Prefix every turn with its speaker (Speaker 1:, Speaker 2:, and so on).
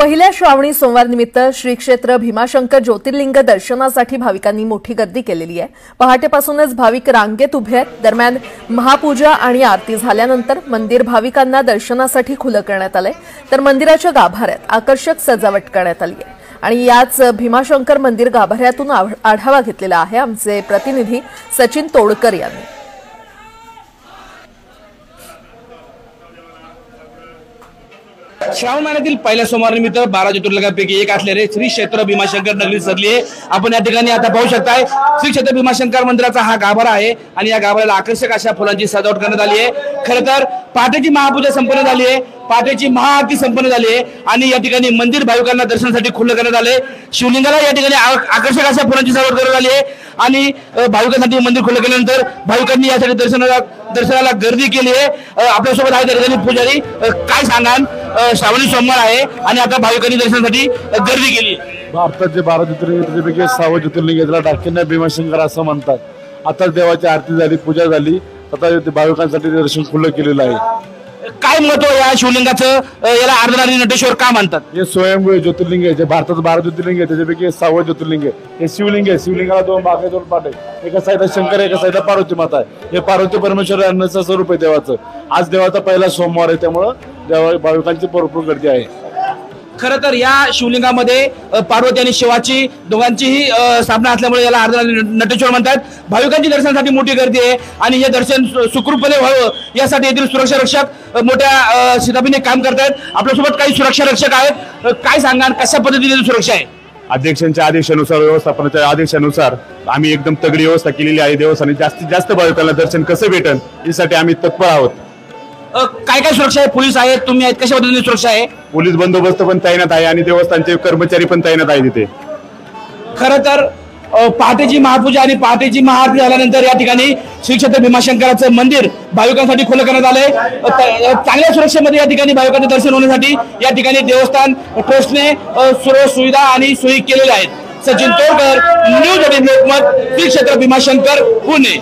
Speaker 1: पहिल्या श्रावणी सोमवार निमित्त श्री क्षेत्र भीमाशंकर ज्योतिर्लिंग दर्शनासाठी भाविकांनी मोठी गर्दी केलेली आहे। पहाटेपासूनच भाविक रांगेत उभे आहेत। दरम्यान महापूजा आणि आरती झाल्यानंतर मंदिर भाविकांना दर्शनासाठी खुलं करण्यात आलंय, तर मंदिराच्या गाभाऱ्यात आकर्षक सजावट करण्यात आली आहे। आणि याच भीमाशंकर मंदिर गाभाऱ्यातून आढावा घेतलेला आहे आमचे प्रतिनिधी सचिन तोडकर यांनी।
Speaker 2: श्रावण महिन्यातील पहिल्या सोमवारनिमित्त 12 ज्योतिर्लिंगांपैकी एक असलेले श्री क्षेत्र भीमाशंकर नगरी सजली आहे। आपण या ठिकाणी आता पाहू शकताय श्री क्षेत्र भीमाशंकर मंदिराचा हा गाभारा आहे आणि या गाभाऱ्याला आकर्षक अशा फुलांची सजावट करण्यात आली आहे। खरं तर पहाटेची महापूजा संपन्न झाली आहे, पहाटेची महाआरती संपन्न झाली आहे आणि या ठिकाणी मंदिर भाविकांना दर्शनासाठी खुलं करण्यात आले। शिवलिंगाला या ठिकाणी आकर्षक अशा फुलांची सजावट करण्यात आली आहे आणि भाविकांसाठी मंदिर खुलं केल्यानंतर भाविकांनी यासाठी दर्शनाला गर्दी केली आहे। आपल्यासोबत आहे त्या ठिकाणी पुजारी, काय सांगाल? श्रावणी सोमवार आहे आणि आता भाविकांनी दर्शनासाठी गर्दी केली।
Speaker 3: भारताचे 12 ज्योतिर्लिंग त्यापैकी 6वं ज्योतिर्लिंग याला डाकिन्या भीमाशंकर असं म्हणतात। आता देवाची आरती झाली, पूजा झाली, आता भाविकांसाठी दर्शन खुलं केलेलं आहे।
Speaker 2: काय महत्व या शिवलिंगाचं? याला अर्धनारी नटेश्वर का म्हणतात?
Speaker 3: हे स्वयंभू ज्योतिर्लिंग आहे, जे भारताचं 12 ज्योतिर्लिंग आहे त्याच्यापैकी 6वं ज्योतिर्लिंग आहे। हे शिवलिंग आहे, शिवलिंगाला 2 भाग आहे, 2 पाठ आहे। एका साईडला शंकर आहे, एका साईडला पार्वती माता आहे। हे पार्वती परमेश्वर अन्नाचं स्वरूप आहे देवाचं। आज देवाचा पहिला सोमवार आहे, त्यामुळं देवा भाविकांची भरपूर गर्दी आहे।
Speaker 2: खरं तर या शिवलिंगामध्ये पार्वती आणि शिवाची दोघांचीही स्थापना असल्यामुळे याला अर्धनारी नटेश्वर म्हणतात। भाविकांची दर्शनासाठी मोठी गर्दी आहे आणि हे दर्शन सुखरूपपणे व्हावं यासाठी येथील सुरक्षा रक्षक मोठ्या शिताफीने काम करतात। आपल्यासोबत काही सुरक्षा रक्षक आहेत, काय सांगणार कशा पद्धतीने सुरक्षा आहे?
Speaker 3: अध्यक्षांच्या आदेशानुसार, व्यवस्थापनाच्या आदेशानुसार आम्ही एकदम तगडी व्यवस्था केलेली आहे। देवस्थानी जास्तीत जास्त भाविकांना दर्शन कसं भेटेल यासाठी आम्ही तत्पर आहोत।
Speaker 2: काय काय सुरक्षा आहे? पोलीस आहेत, तुम्ही आहेत, कशा पद्धतीने सुरक्षा आहे?
Speaker 3: पोलीस बंदोबस्त पण तैनात आहे आणि देवस्थानचे कर्मचारी पण तैनात आहे तिथे।
Speaker 2: खरं तर पहाटेची महापूजा आणि पहाटेची महाआरती झाल्यानंतर या ठिकाणी श्री क्षेत्र भीमाशंकराचं मंदिर भाविकांसाठी खुलं करण्यात आलंय। चांगल्या सुरक्षेमध्ये या ठिकाणी भाविकांचे दर्शन होण्यासाठी या ठिकाणी देवस्थान ट्रस्टने सर्व सुविधा आणि सोयी केलेल्या आहेत। सचिन तोडकर, न्यूज 18 लोकमत, श्री क्षेत्र भीमाशंकर, पुणे।